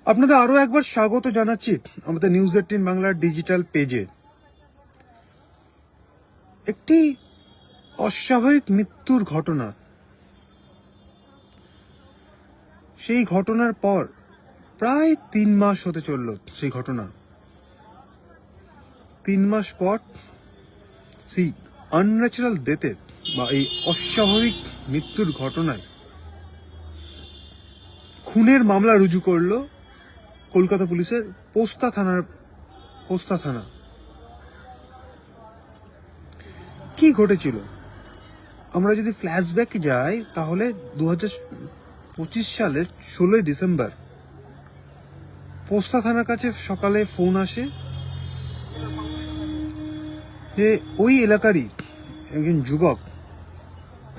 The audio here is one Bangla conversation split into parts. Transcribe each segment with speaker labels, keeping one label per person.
Speaker 1: আপনাদের আরো একবার স্বাগত জানাচ্ছি আমাদের নিউজ 18 বাংলার ডিজিটাল পেজে। একটি অস্বাভাবিক মৃত্যুর ঘটনা, সেই ঘটনার পর প্রায় 3 মাস হতে চলল। সেই ঘটনা 3 মাস পর সেই আনন্যাচারাল ডেথে বা এই অস্বাভাবিক মৃত্যুর ঘটনায় খুনের মামলা রুজু করলো কলকাতা পুলিশের পোস্তা থানা। কি ঘটেছিল আমরা যদি ফ্ল্যাশব্যাক যাই তাহলে 2025 সালের 16 ডিসেম্বর পোস্তা থানার কাছে সকালে ফোন আসে যে ওই এলাকারই একজন যুবক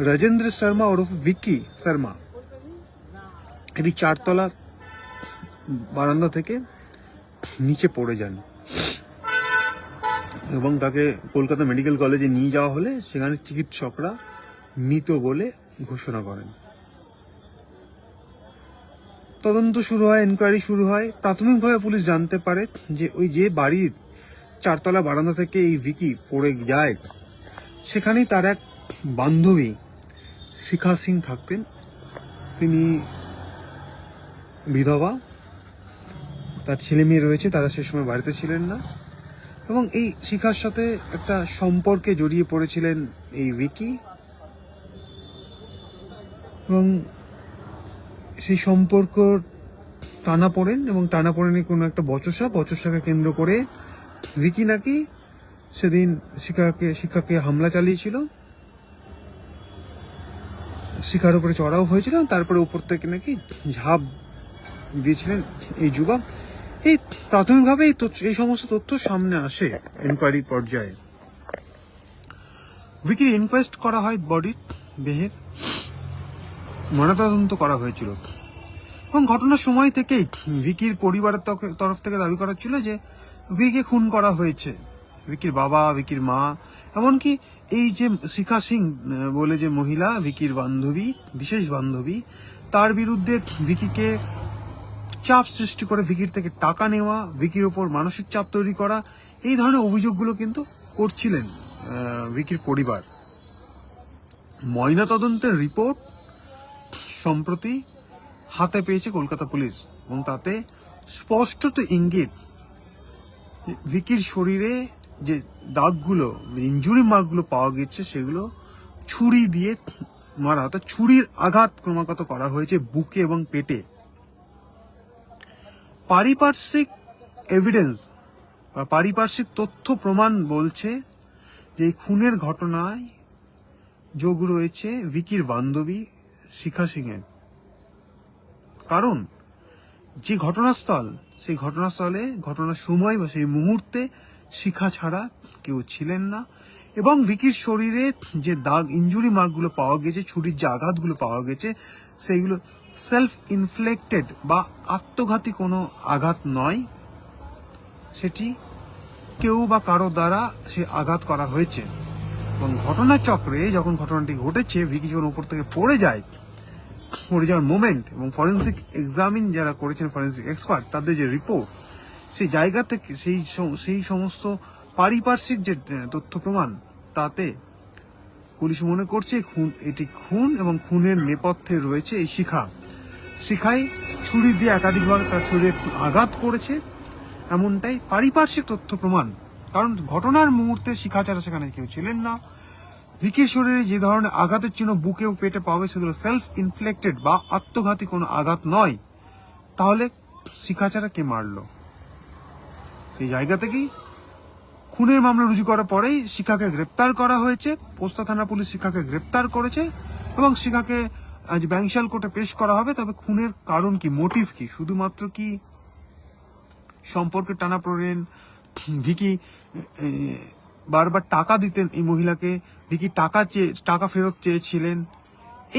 Speaker 1: রাজেন্দ্র শর্মা ওরফ ভিকি শর্মা একটি 4তলা বারান্দা থেকে নিচে পড়ে যান এবং তাকে কলকাতা মেডিকেল কলেজে নিয়ে যাওয়া হলে সেখানে চিকিৎসকরা মৃত বলে ঘোষণা করেন। তদন্ত শুরু হয়, এনকোয়ারি শুরু হয়। প্রাথমিকভাবে পুলিশ জানতে পারে যে ওই যে বাড়ির 4তলা বারান্দা থেকে এই ভিকি পড়ে যায় সেখানেই তার এক বান্ধবী শিখা সিং থাকতেন। তিনি বিধবা, তার ছেলে মেয়ে রয়েছে, তারা সে সময় বাড়িতে ছিলেন না এবং এই শিখার সাথে একটা সম্পর্কে জড়িয়ে পড়েছিলেন এই ভিকি এবং সেই সম্পর্ক টানাপোড়েন এবং টানাপোড়েনে কোনো একটা বচসাকে কেন্দ্র করে ভিকি নাকি সেদিন শিখাকে হামলা চালিয়েছিল, শিখার উপরে চড়াও হয়েছিল, তারপরে উপর থেকে নাকি ঝাঁপ দিয়েছিলেন এই যুবক। এই প্রাথমিকভাবে এই সমস্ত তথ্য সামনে আসে এনকোয়ারি পর্যায়ে। ভিকির ইনকোয়েস্ট করা হয়, বডির দেহের ময়নাতদন্ত করা হয়েছিল এবং ঘটনার সময় থেকেই ভিকির পরিবারের তরফ থেকে দাবি করা ছিল যে ভিকিকে খুন করা হয়েছে। ভিকির বাবা, ভিকির মা, এমনকি এই যে শিখা সিং বলে যে মহিলা ভিকির বান্ধবী, বিশেষ বান্ধবী, তার বিরুদ্ধে ভিকিকে চাপ সৃষ্টি করে ভিকির থেকে টাকা নেওয়া, ভিকির ওপর মানসিক চাপ তৈরি করা, এই ধরনের অভিযোগগুলো কিন্তু করছিলেন ভিকির পরিবার। ময়নাতদন্তের রিপোর্ট সম্প্রতি হাতে পেয়েছে কলকাতা পুলিশ এবং তাতে স্পষ্টত ইঙ্গিত ভিকির শরীরে যে দাগগুলো, ইনজুরি মার্কগুলো পাওয়া গেছে সেগুলো ছুরি দিয়ে মারা, অর্থাৎ ছুরির আঘাত ক্রমাগত করা হয়েছে বুকে এবং পেটে। পারিপার্শ্বিক এভিডেন্স বা পারিপার্শ্বিক তথ্য প্রমাণ বলছে যে এই খুনের ঘটনায় যোগ রয়েছে ভিকির বান্ধবী শিখা সিং এর। কারণ যে ঘটনাস্থল, সেই ঘটনাস্থলে ঘটনার সময় বা সেই মুহূর্তে শিখা ছাড়া কেউ ছিলেন না এবং ভিকির শরীরে যে দাগ, ইনজুরি মার্কগুলো পাওয়া গেছে, ছুরির যে আঘাতগুলো পাওয়া গেছে, সেইগুলো সেলফ ইনফ্লেক্টেড বা আত্মঘাতী কোনো আঘাত নয়, সেটি কেউ বা কারো দ্বারা সে আঘাত করা হয়েছে। এবং ঘটনাচক্রে যখন ঘটনাটি ঘটেছে, ভিকি যখন উপর থেকে পড়ে যাওয়ার মোমেন্ট এবং ফরেন্সিক এক্সামিন যারা করেছেন, ফরেন্সিক এক্সপার্ট, তাদের যে রিপোর্ট, সেই জায়গা থেকে সেই সমস্ত পারিপার্শ্বিক যে তথ্য প্রমাণ, তাতে পুলিশ মনে করছে এটি খুন এবং খুনের নেপথ্যে রয়েছে এই শিখাই ছুরি দিয়ে একাধিকবার তার শরীরে আঘাত করেছে, এমনটাই পারিপার্শ্বিক তথ্য প্রমাণ। কারণ ঘটনার মুহূর্তে শিখা ছাড়া সেখানে কেউ ছিলেন না। ভিকির শরীরে যে ধরনের আঘাতের চিহ্ন বুকে ও পেটে পাওয়া গেছে সেগুলো সেলফ ইনফ্লেক্টেড বা আত্মঘাতী কোনো আঘাত নয়। তাহলে শিখা ছাড়া কে মারলো? সেই জায়গা থেকেই খুনের মামলা রুজু করার পরেই শিখাকে গ্রেপ্তার করা হয়েছে। পোস্তা থানা পুলিশ শিখাকে গ্রেপ্তার করেছে এবং শিখাকে আজ ব্যাংশাল কোর্টে পেশ করা হবে। তবে খুনের কারণ কি, মোটিভ কি, শুধুমাত্র কি সম্পর্কে টানাপোড়েন, ভিকি বারবার টাকা দিতেন এই মহিলাকে, ভিকি টাকা ফেরত চেয়েছিলেন,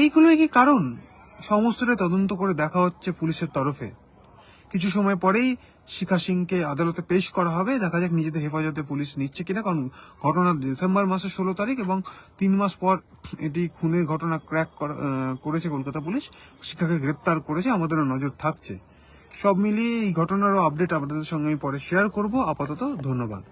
Speaker 1: এইগুলোই কি কারণ? সমস্তটাই তদন্ত করে দেখা হচ্ছে পুলিশের তরফে। কিছু সময় পরেই শিখা সিংকে আদালতে পেশ করা হবে। দেখা যাক নিজেদের হেফাজতে পুলিশ নিচ্ছে কিনা, কারণ ঘটনা ডিসেম্বর মাসের 16 তারিখ এবং 3 মাস পর এটি খুনের ঘটনা ক্র্যাক করেছে কলকাতা পুলিশ, শিখাকে গ্রেপ্তার করেছে। আমাদেরও নজর থাকছে সব মিলিয়ে এই ঘটনারও আপডেট আপনাদের সঙ্গে আমি পরে শেয়ার করব। আপাতত ধন্যবাদ।